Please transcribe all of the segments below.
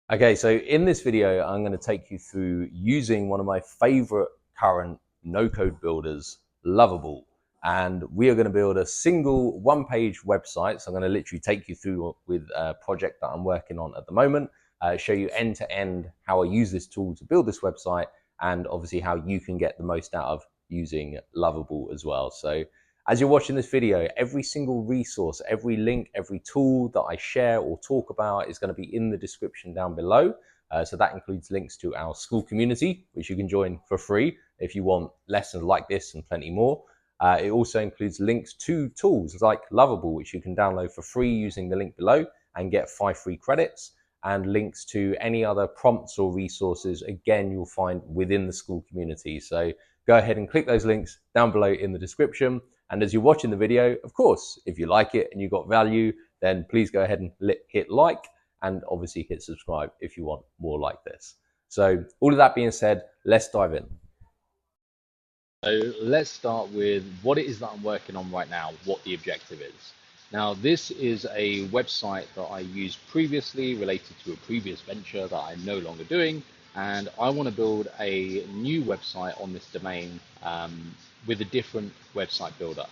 Okay, so in this video, I'm going to take you through using one of my favorite current no-code builders, Lovable. And we are going to build a single one-page website. So I'm going to literally take you through with a project that I'm working on at the moment, show you end-to-end how I use this tool to build this website, and obviously how you can get the most out of using Lovable as well. So as you're watching this video, every single resource, every link, every tool that I share or talk about is going to be in the description down below. So that includes links to our school community, which you can join for free if you want lessons like this and plenty more. It also includes links to tools like Lovable, which you can download for free using the link below and get 5 free credits, and links to any other prompts or resources, again, you'll find within the school community. So go ahead and click those links down below in the description. And as you're watching the video, of course, if you like it and you got value, then please go ahead and hit like, and obviously hit subscribe if you want more like this. So all of that being said, let's dive in. So let's start with what it is that I'm working on right now, what the objective is. Now, this is a website that I used previously related to a previous venture that I'm no longer doing. And I want to build a new website on this domain with a different website builder.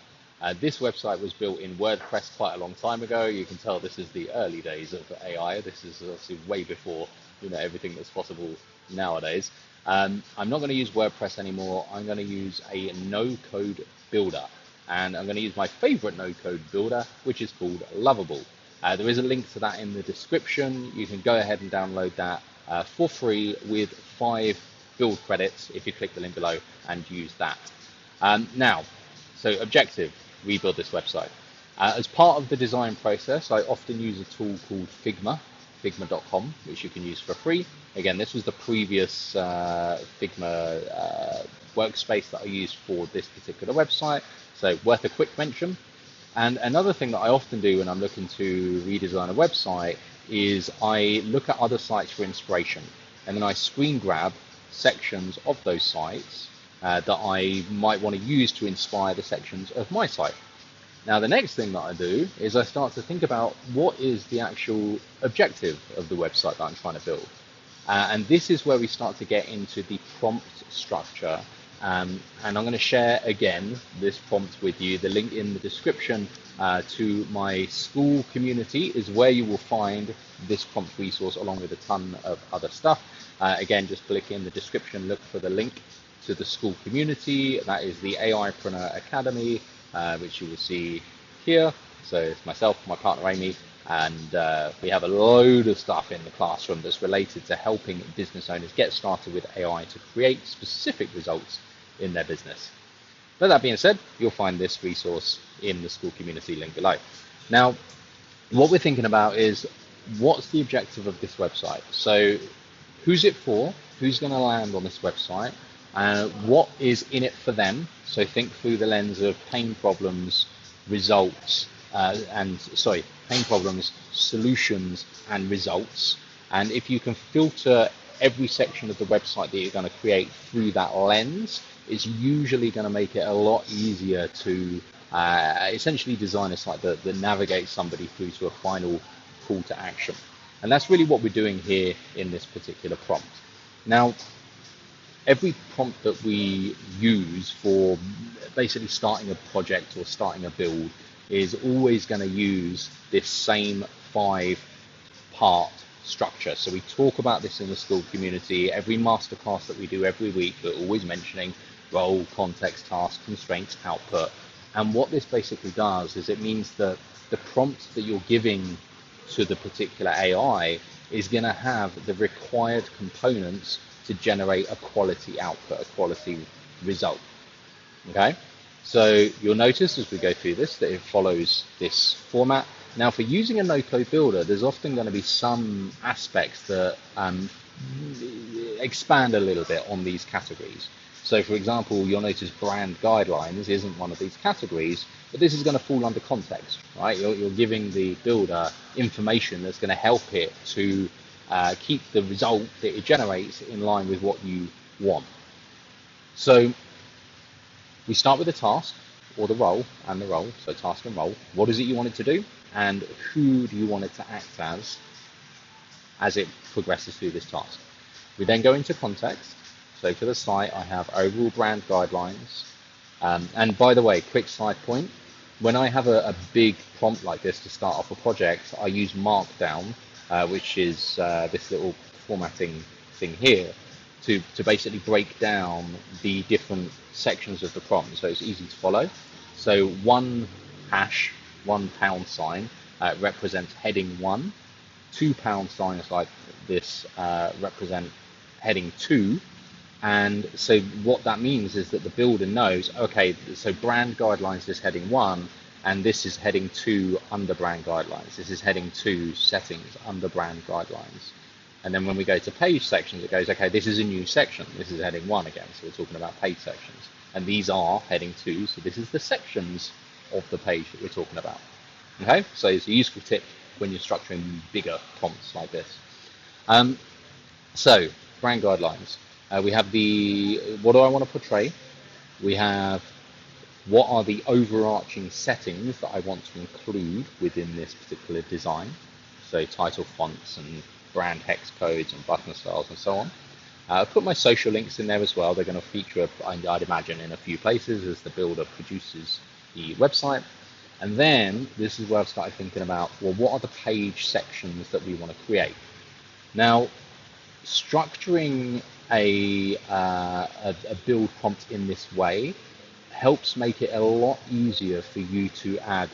This website was built in WordPress quite a long time ago. You can tell this is the early days of AI. This is obviously way before everything that's possible nowadays. I'm not going to use WordPress anymore. I'm going to use a no-code builder. And I'm going to use my favorite no-code builder, which is called Lovable. There is a link to that in the description. You can go ahead and download that for free with 5 build credits if you click the link below and use that. Now, so objective, rebuild this website. As part of the design process, I often use a tool called Figma.com, which you can use for free. Again, this was the previous Figma workspace that I used for this particular website, so worth a quick mention. And another thing that I often do when I'm looking to redesign a website is I look at other sites for inspiration, and then I screen grab sections of those sites that I might want to use to inspire the sections of my site. Now, the next thing that I do is I start to think about what is the actual objective of the website that I'm trying to build. And this is where we start to get into the prompt structure. And I'm going to share again this prompt with you. The link in the description to my school community is where you will find this prompt resource along with a ton of other stuff. Again, just click in the description, look for the link to the school community. That is the AIpreneur Academy, which you will see here. So it's myself, my partner Amy, and we have a load of stuff in the classroom that's related to helping business owners get started with AI to create specific results in their business. But that being said, you'll find this resource in the school community link below. Now, what we're thinking about is what's the objective of this website? So who's it for? Who's going to land on this website? What is in it for them? So think through the lens of pain problems, results, pain problems, solutions, and results. And if you can filter every section of the website that you're going to create through that lens, it's usually going to make it a lot easier to essentially design a site that navigates somebody through to a final call to action. And that's really what we're doing here in this particular prompt. Now, every prompt that we use for basically starting a project or starting a build is always going to use this same 5-part structure. So we talk about this in the school community. Every masterclass that we do every week, we're always mentioning role, context, task, constraints, output. And what this basically does is it means that the prompt that you're giving to the particular AI is going to have the required components to generate a quality output, a quality result. Okay, so you'll notice as we go through this that it follows this format. Now, for using a no-code builder, there's often going to be some aspects that expand a little bit on these categories. So, for example, you'll notice brand guidelines isn't one of these categories, but this is going to fall under context, right? You're giving the builder information that's going to help it to keep the result that it generates in line with what you want. So we start with the task or the role and the role. So task and role. What is it you want it to do? And who do you want it to act as? as it progresses through this task. We then go into context. So for the site, I have overall brand guidelines. And by the way, quick side point, when I have a big prompt like this to start off a project, I use Markdown, which is this little formatting thing here, to basically break down the different sections of the prompt so it's easy to follow. So one hash, £1 represents heading 1, £2 signs like this represent heading 2. And so what that means is that the builder knows, okay, so brand guidelines is heading 1, and this is heading 2 under brand guidelines. This is heading 2 settings under brand guidelines. And then when we go to page sections, it goes, okay, this is a new section. This is heading 1 again. So we're talking about page sections. And these are heading 2. So this is the sections of the page that we're talking about. Okay, so it's a useful tip when you're structuring bigger prompts like this. So brand guidelines. We have what do I want to portray? We have what are the overarching settings that I want to include within this particular design. So title fonts and brand hex codes and button styles and so on. I've put my social links in there as well. They're going to feature, I'd imagine, in a few places as the builder produces the website. And then this is where I've started thinking about, well, what are the page sections that we want to create? Now, structuring a build prompt in this way helps make it a lot easier for you to add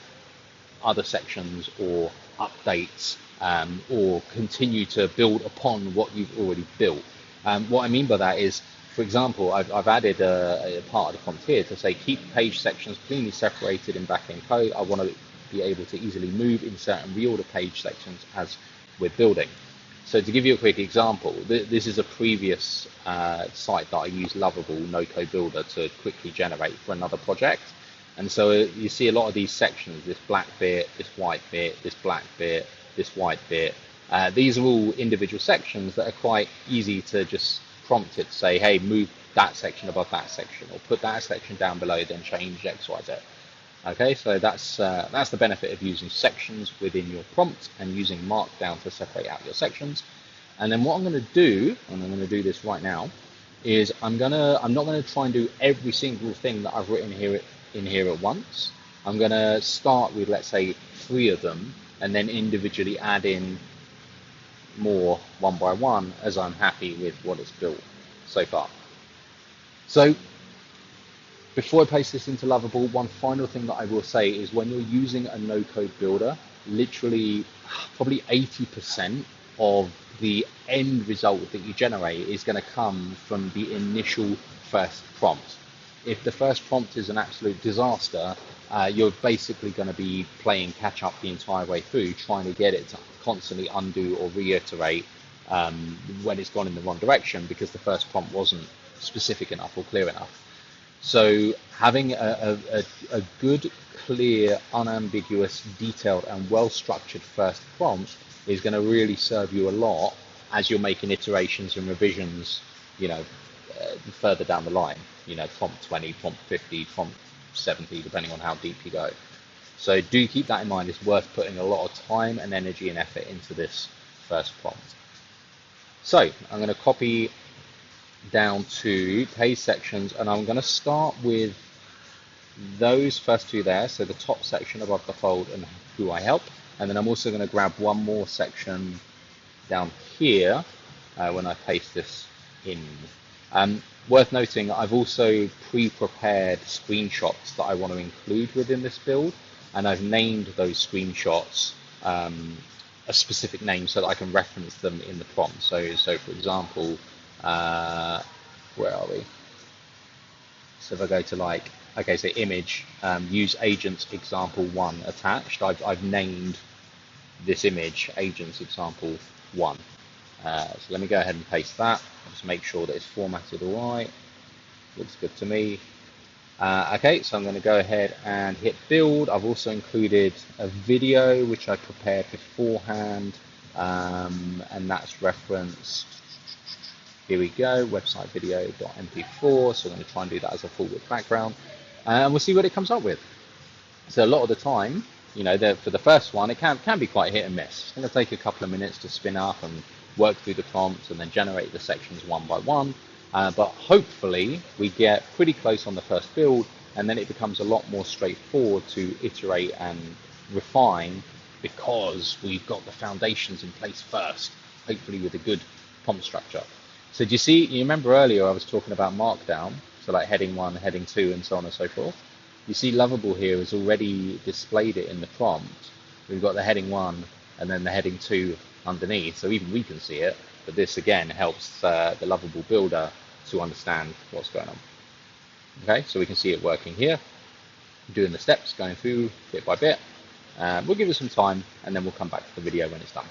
other sections or updates or continue to build upon what you've already built. What I mean by that is, for example, I've added a part of the prompt here to say keep page sections cleanly separated in backend code. I want to be able to easily move, insert and reorder page sections as we're building. So to give you a quick example, this is a previous site that I used, Lovable no-code builder, to quickly generate for another project. And so you see a lot of these sections, this black bit, this white bit, this black bit, this white bit. These are all individual sections that are quite easy to just prompt it to say, hey, move that section above that section, or put that section down below, then change X, Y, Z. Okay, so that's the benefit of using sections within your prompt and using Markdown to separate out your sections. And then what I'm going to do, and I'm going to do this right now, is I'm not going to try and do every single thing that I've written in here at once. I'm going to start with, let's say, 3 of them, and then individually add in more one by one as I'm happy with what it's built so far. So before I paste this into Lovable, one final thing that I will say is when you're using a no-code builder, literally probably 80% of the end result that you generate is going to come from the initial first prompt. If the first prompt is an absolute disaster, you're basically going to be playing catch up the entire way through, trying to get it to constantly undo or reiterate when it's gone in the wrong direction because the first prompt wasn't specific enough or clear enough. So having a good, clear, unambiguous, detailed and well-structured first prompt is going to really serve you a lot as you're making iterations and revisions, further down the line, prompt 20, prompt 50, prompt 70, depending on how deep you go. So do keep that in mind. It's worth putting a lot of time and energy and effort into this first prompt. So I'm going to copy down to page sections, and I'm going to start with those first 2 there, so the top section above the fold and who I help, and then I'm also going to grab one more section down here when I paste this in. Worth noting, I've also pre-prepared screenshots that I want to include within this build, and I've named those screenshots a specific name so that I can reference them in the prompt. So for example, where are we? So if I go to so image, use agents example 1 attached. I've named this image agents example 1. So let me go ahead and paste that. Just make sure that it's formatted all right. Looks good to me. Okay, so I'm going to go ahead and hit build. I've also included a video which I prepared beforehand, and that's referenced. Here we go, website video.mp4. So I'm going to try and do that as a full width background, and we'll see what it comes up with. So a lot of the time, you know, for the first one, it can be quite hit and miss. It's going to take a couple of minutes to spin up and work through the prompts and then generate the sections one by one. But hopefully we get pretty close on the first build, and then it becomes a lot more straightforward to iterate and refine because we've got the foundations in place first, hopefully with a good prompt structure. So do you remember earlier I was talking about Markdown, so like heading 1, heading 2, and so on and so forth. You see Lovable here has already displayed it in the prompt. We've got the heading 1 and then the heading 2 underneath, so even we can see it, but this again helps the Lovable builder to understand what's going on. Okay, so we can see it working here, doing the steps, going through bit by bit. We'll give it some time and then we'll come back to the video when it's done.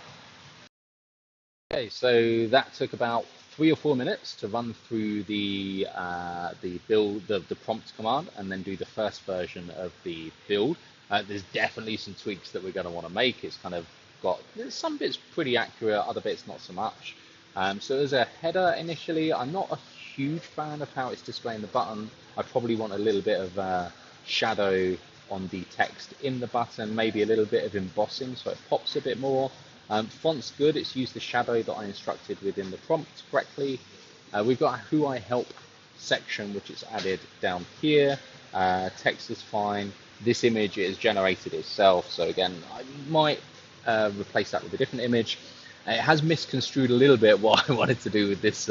Okay, so that took about 3 or 4 minutes to run through the build, the prompt command, and then do the first version of the build. There's definitely some tweaks that we're going to want to make. It's kind of there's some bits pretty accurate, other bits not so much. So there's a header initially. I'm not a huge fan of how it's displaying the button. I probably want a little bit of shadow on the text in the button, maybe a little bit of embossing so it pops a bit more. Font's good, it's used the shadow that I instructed within the prompt correctly. We've got a Who I Help section, which is added down here. Text is fine. This image is generated itself, so again, I might replace that with a different image. It has misconstrued a little bit what I wanted to do with this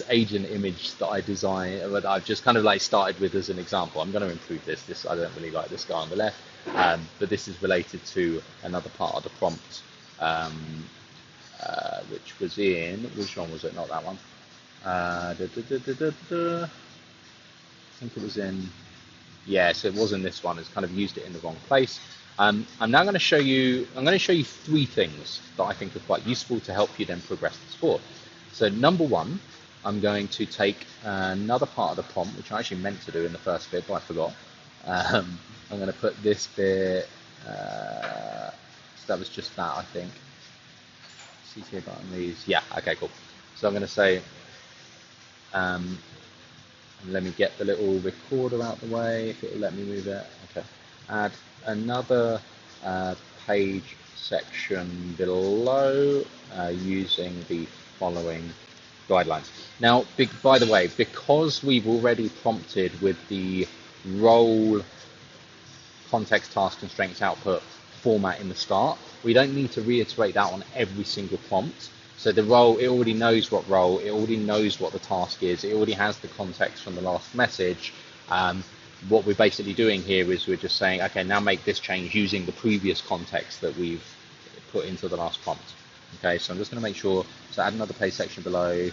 agent image that I designed, but I've just kind of like started with as an example. I'm going to improve this. I don't really like this guy on the left, but this is related to another part of the prompt, which was in, which one was it? Not that one. I think it was in, yes, it was in this one. It's kind of used it in the wrong place. I'm now going to show you, 3 things that I think are quite useful to help you then progress this forward. So number 1, I'm going to take another part of the prompt, which I actually meant to do in the first bit, but I forgot. I'm going to put this bit, so that was just that, I think. CTA button, these, yeah, okay, cool. So I'm going to say, let me get the little recorder out the way, if it will let me move it. Okay. Add another page section below using the following guidelines. Now, by the way, because we've already prompted with the role context task constraints output format in the start, we don't need to reiterate that on every single prompt. So the role, it already knows what role, it already knows what the task is, it already has the context from the last message. What we're basically doing here is we're just saying, okay, now make this change using the previous context that we've put into the last prompt. Okay, so I'm just going to make sure, so add another page section below.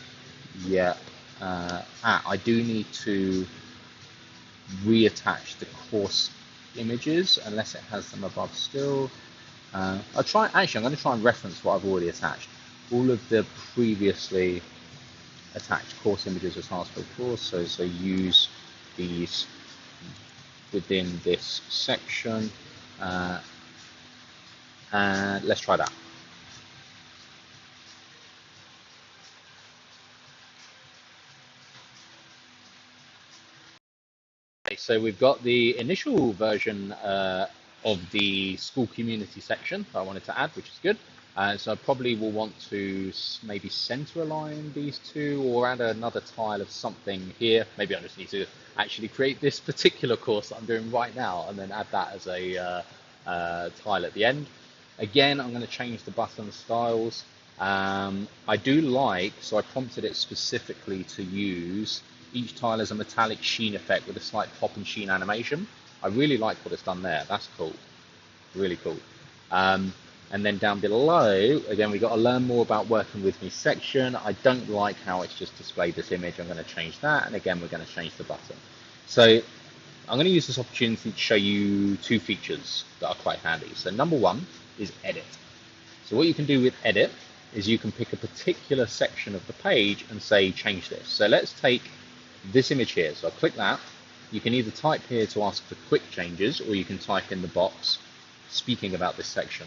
Yeah, I do need to reattach the course images unless it has them above still. I'm going to try and reference what I've already attached. All of the previously attached course images are tasked for course, so use these within this section, and let's try that. Okay, so we've got the initial version of the school community section that I wanted to add, which is good. So I probably will want to maybe center align these two or add another tile of something here. Maybe I just need to actually create this particular course that I'm doing right now and then add that as a tile at the end. Again, I'm going to change the button styles. I do like, so I prompted it specifically to use each tile as a metallic sheen effect with a slight pop and sheen animation. I really like what it's done there. That's cool. Really cool. And then down below, again, we've got to learn more about working with me section. I don't like how it's just displayed this image. I'm going to change that. And again, we're going to change the button. So I'm going to use this opportunity to show you 2 features that are quite handy. So number 1 is edit. So what you can do with edit is you can pick a particular section of the page and say, change this. So let's take this image here. So I'll click that. You can either type here to ask for quick changes, or you can type in the box speaking about this section.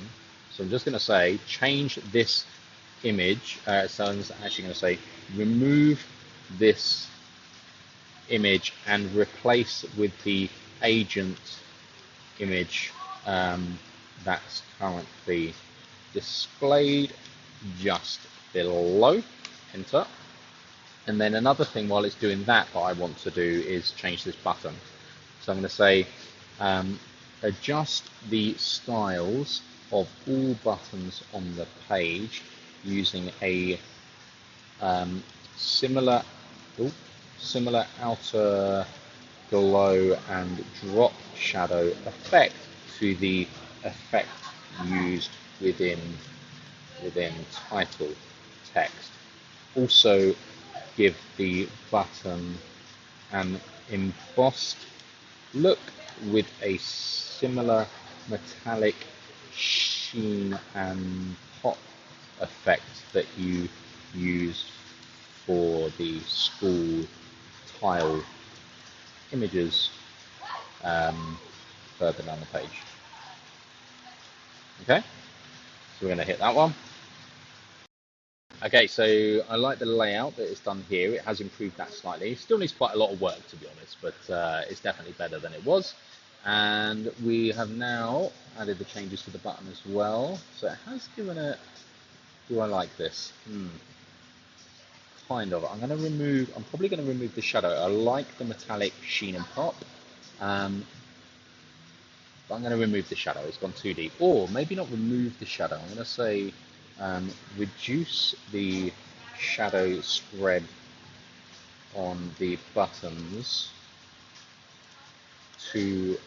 So I'm just going to say, change this image. So I'm actually going to say, remove this image and replace with the agent image that's currently displayed just below. Enter. And then another thing while it's doing that I want to do is change this button. So I'm going to say adjust the styles of all buttons on the page using a similar outer glow and drop shadow effect to the effect used within title text. Also give the button an embossed look with a similar metallic sheen and pop effect that you used for the school tile images further down the page. Okay, so we're going to hit that one. Okay, so I like the layout that it's done here. It has improved that slightly. It still needs quite a lot of work, to be honest, but it's definitely better than it was. And we have now added the changes to the button as well. So it has given it, do I like this? Kind of. I'm probably going to remove the shadow. I like the metallic sheen and pop. But I'm going to remove the shadow. It's gone too deep. Or maybe not remove the shadow. I'm going to say reduce the shadow spread on the buttons to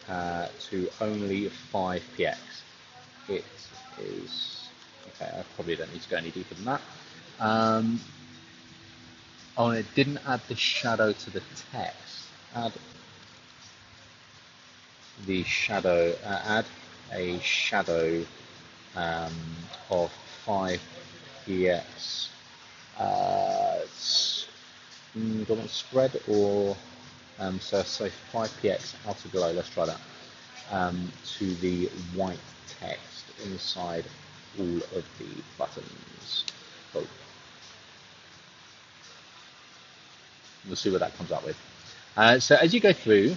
only 5px. It is okay. I probably don't need to go any deeper than that. Oh, and it didn't add the shadow to the text. Add the shadow. Add a shadow of 5px. Do I want spread or so 5px outer glow? Let's try that. To the white text inside all of the buttons. Oh. We'll see what that comes up with. So as you go through,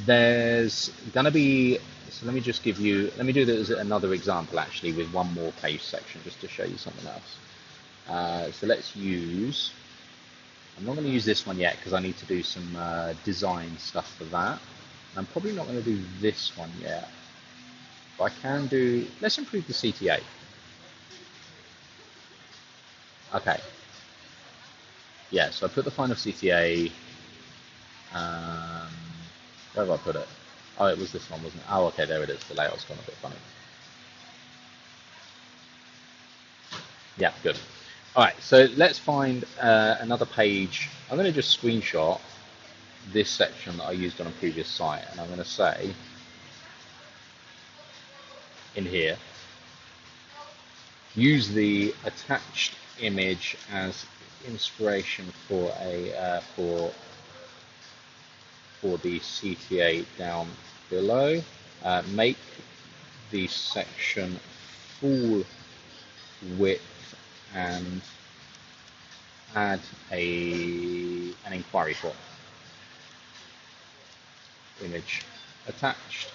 there's going to be, so let me do this as another example actually with one more page section just to show you something else. So let's use, I'm not going to use this one yet because I need to do some design stuff for that. I'm probably not going to do this one yet, but I can do, let's improve the CTA. Okay. Yeah, so I put the final CTA, where have I put it? Oh, it was this one, wasn't it? Oh, okay, there it is. The layout's gone a bit funny. Yeah, good. All right, so let's find another page. I'm going to just screenshot this section that I used on a previous site, and I'm going to say in here, use the attached image as inspiration for a for the CTA down below. Make the section full width and add an inquiry form. Image attached.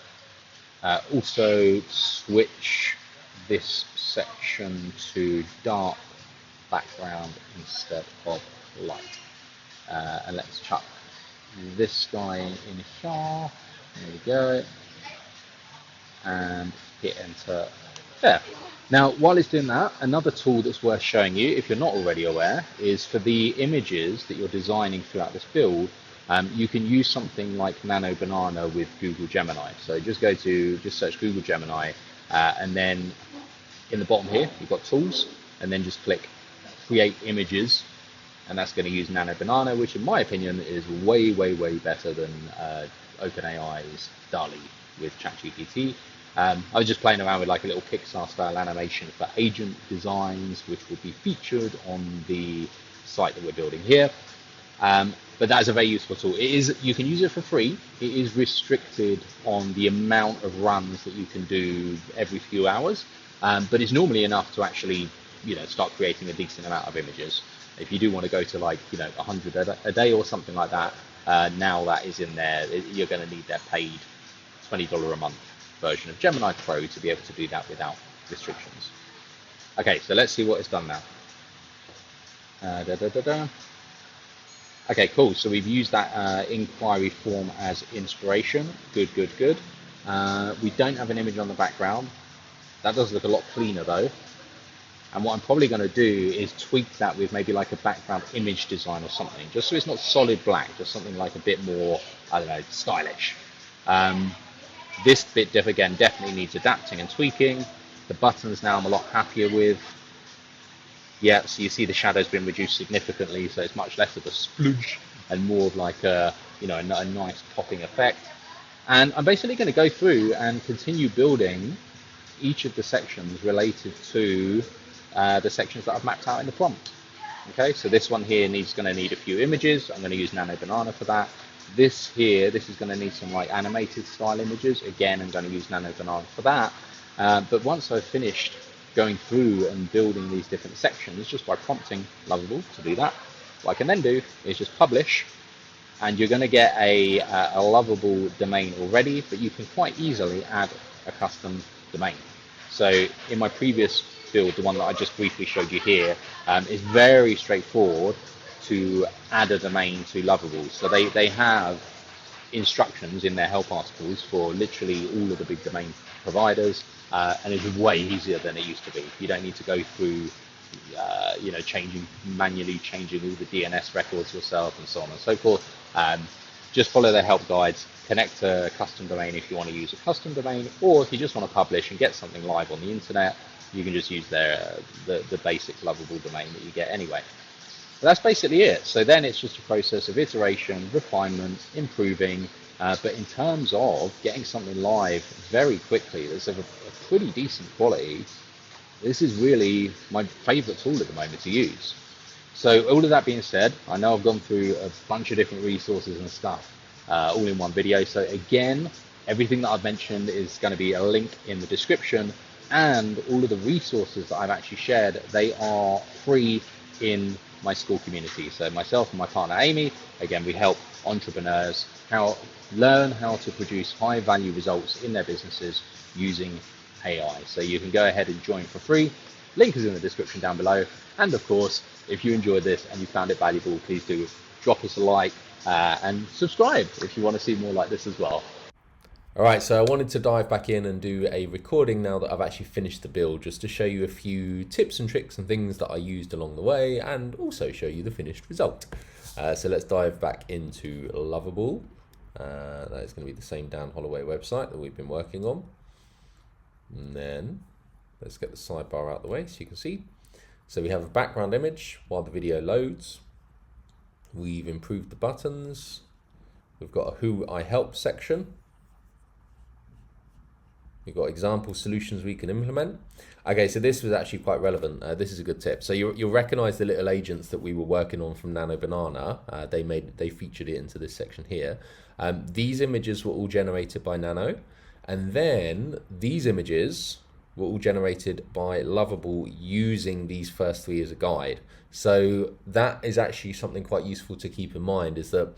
Also switch this section to dark background instead of light. And let's chuck this guy in here. There we go. And hit enter there. Now, while it's doing that, another tool that's worth showing you, if you're not already aware, is for the images that you're designing throughout this build, you can use something like Nano Banana with Google Gemini. So just search Google Gemini, and then in the bottom here, you've got tools, and then just click create images, and that's going to use Nano Banana, which in my opinion is way, way, way better than OpenAI's DALL-E with ChatGPT. I was just playing around with like a little Pixar style animation for agent designs, which will be featured on the site that we're building here. But that is a very useful tool. You can use it for free. It is restricted on the amount of runs that you can do every few hours, but it's normally enough to actually, start creating a decent amount of images. If you do want to go to 100 a day or something like that, now that is in there, you're going to need their paid $20 a month version of Gemini Pro to be able to do that without restrictions. Okay, so let's see what it's done now. Okay, cool. So we've used that inquiry form as inspiration. Good, good, good. We don't have an image on the background. That does look a lot cleaner though. And what I'm probably going to do is tweak that with maybe like a background image design or something, just so it's not solid black, just something like a bit more, I don't know, stylish. This bit, again, definitely needs adapting and tweaking. The buttons now I'm a lot happier with. Yeah, so you see the shadow's been reduced significantly, so it's much less of a sploosh and more of like a, you know, a nice popping effect. And I'm basically going to go through and continue building each of the sections related to the sections that I've mapped out in the prompt. Okay, so this one here going to need a few images. I'm going to use Nano Banana for that. This here, this is going to need some like animated style images. Again, I'm going to use Nano Banana for that. But once I've finished going through and building these different sections just by prompting Lovable to do that, what I can then do is just publish, and you're going to get a Lovable domain already, but you can quite easily add a custom domain. So in my previous build, the one that I just briefly showed you here, is very straightforward to add a domain to Lovable. So they have instructions in their help articles for literally all of the big domain providers, and it's way easier than it used to be. You don't need to go through you know, manually changing all the DNS records yourself and so on and so forth. Just follow their help guides, connect a custom domain if you want to use a custom domain, or if you just want to publish and get something live on the internet, you can just use the basic Lovable domain that you get anyway. But that's basically it. So then it's just a process of iteration, refinement, improving, but in terms of getting something live very quickly that's of a pretty decent quality, this is really my favorite tool at the moment to use. So all of that being said, I know I've gone through a bunch of different resources and stuff all in one video. So again, everything that I've mentioned is going to be a link in the description, and all of the resources that I've actually shared, they are free in my school community. So myself and my partner Amy, again, we help entrepreneurs learn how to produce high value results in their businesses using AI. So you can go ahead and join for free. Link is in the description down below. And of course, if you enjoyed this and you found it valuable, please do drop us a like and subscribe if you want to see more like this as well. All right, so I wanted to dive back in and do a recording now that I've actually finished the build, just to show you a few tips and tricks and things that I used along the way, and also show you the finished result. So let's dive back into Lovable. That is going to be the same Dan Holloway website that we've been working on. And then let's get the sidebar out the way so you can see. So we have a background image while the video loads. We've improved the buttons. We've got a Who I Help section. We've got example solutions we can implement. Okay, so this was actually quite relevant. This is a good tip. So you'll recognize the little agents that we were working on from Nano Banana. They featured it into this section here. These images were all generated by Nano, and then these images were all generated by Lovable using these first three as a guide. So that is actually something quite useful to keep in mind, is that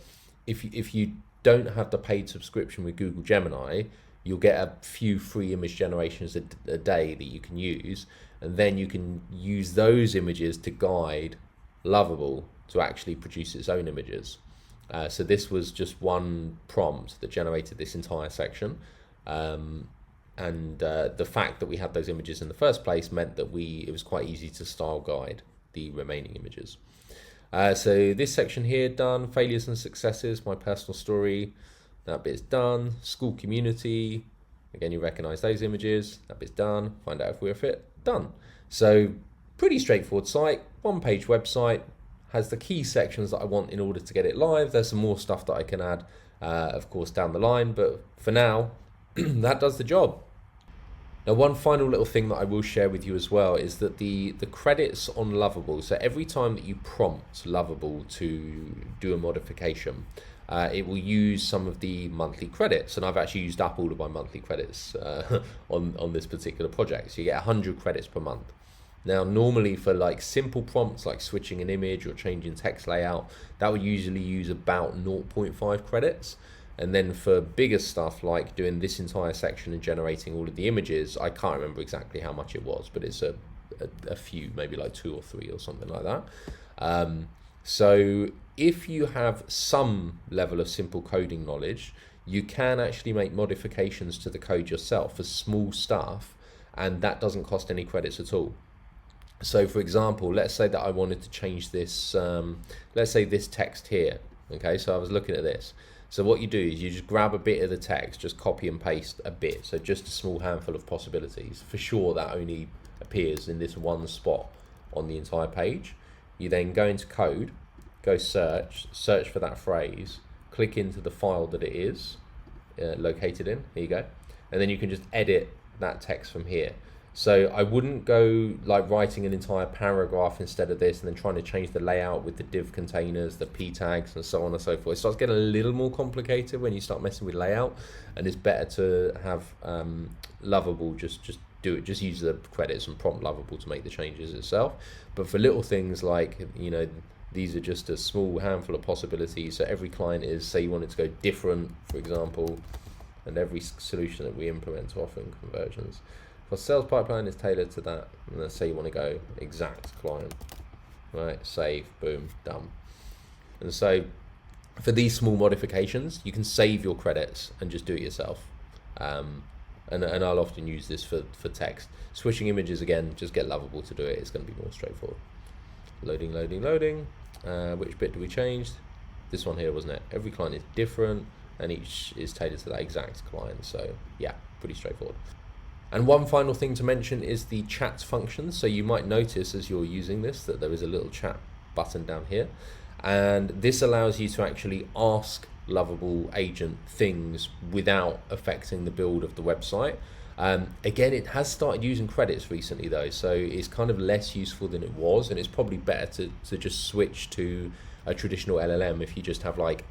if you don't have the paid subscription with Google Gemini, you'll get a few free image generations a day that you can use, and then you can use those images to guide Lovable to actually produce its own images. So this was just one prompt that generated this entire section, and the fact that we had those images in the first place meant that it was quite easy to style guide the remaining images. So this section here done, failures and successes, my personal story. That bit's done. School community, again, you recognize those images. That bit's done. Find out if we're a fit. Done. So pretty straightforward site, one-page website, has the key sections that I want in order to get it live. There's some more stuff that I can add, of course, down the line, but for now, that does the job. Now, one final little thing that I will share with you as well is that the credits on Lovable, so every time that you prompt Lovable to do a modification, it will use some of the monthly credits, and I've actually used up all of my monthly credits on this particular project. So you get 100 credits per month. Now, normally for like simple prompts like switching an image or changing text layout, that would usually use about 0.5 credits. And then for bigger stuff like doing this entire section and generating all of the images, I can't remember exactly how much it was, but it's a few, maybe like 2 or 3 or something like that. So if you have some level of simple coding knowledge, you can actually make modifications to the code yourself for small stuff, and that doesn't cost any credits at all. So for example, let's say that I wanted to change this, let's say this text here. Okay, so I was looking at this. So what you do is you just grab a bit of the text, just copy and paste a bit. So just a small handful of possibilities. For sure that only appears in this one spot on the entire page. You then go into code, go search for that phrase, click into the file that it is located in, here you go. And then you can just edit that text from here. So I wouldn't go like writing an entire paragraph instead of this and then trying to change the layout with the div containers, the p tags and so on and so forth. It starts getting a little more complicated when you start messing with layout, and it's better to have Lovable just do it, just use the credits and prompt Lovable to make the changes itself. But for little things like, you know, these are just a small handful of possibilities. So every client is, say you want it to go different, for example, and every solution that we implement to offering conversions. For sales pipeline is tailored to that. And let's say you want to go exact client, right? Save, boom, done. And so for these small modifications, you can save your credits and just do it yourself. And I'll often use this for text. Switching images, again, just get Lovable to do it. It's going to be more straightforward. Loading. Which bit do we change? This one here, wasn't it? Every client is different and each is tailored to that exact client. So yeah, pretty straightforward. And one final thing to mention is the chat function. So you might notice as you're using this that there is a little chat button down here. And this allows you to actually ask Lovable agent things without affecting the build of the website. Again, it has started using credits recently though, so it's kind of less useful than it was, and it's probably better to just switch to a traditional LLM if you just have like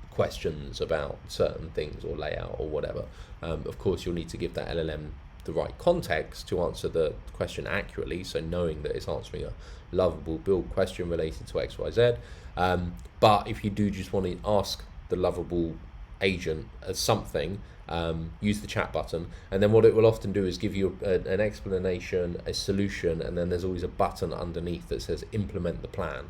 questions about certain things or layout or whatever. Of course, you'll need to give that LLM the right context to answer the question accurately, so knowing that it's answering a Lovable build question related to XYZ. But if you do just want to ask the Lovable agent something, use the chat button, and then what it will often do is give you an explanation, a solution, and then there's always a button underneath that says implement the plan.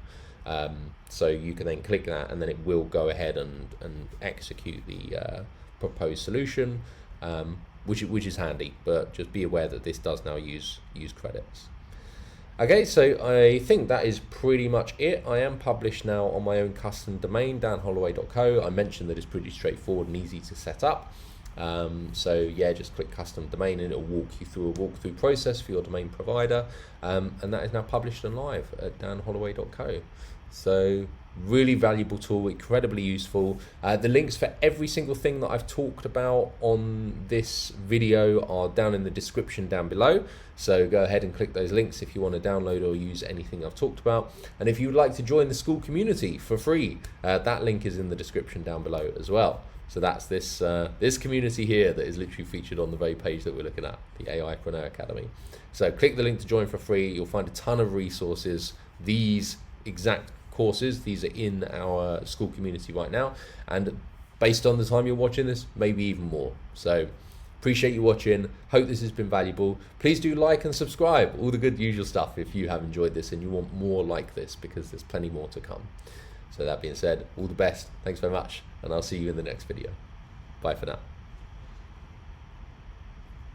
So you can then click that and then it will go ahead and execute the proposed solution, which is handy, but just be aware that this does now use credits. Okay, so I think that is pretty much it. I am published now on my own custom domain, danholloway.co. I mentioned that it's pretty straightforward and easy to set up. So yeah, just click custom domain and it'll walk you through a walkthrough process for your domain provider. And that is now published and live at danholloway.co. So really valuable tool, incredibly useful. The links for every single thing that I've talked about on this video are down in the description down below. So go ahead and click those links if you want to download or use anything I've talked about. And if you would like to join the school community for free, that link is in the description down below as well. So that's this community here that is literally featured on the very page that we're looking at, the AIpreneur Academy. So click the link to join for free. You'll find a ton of resources. These exact courses, these are in our school community right now, and based on the time you're watching this, maybe even more. So appreciate you watching. Hope this has been valuable. Please do like and subscribe, all the good usual stuff if you have enjoyed this and you want more like this, because there's plenty more to come. So that being said, all the best. Thanks very much, and I'll see you in the next video. Bye for now.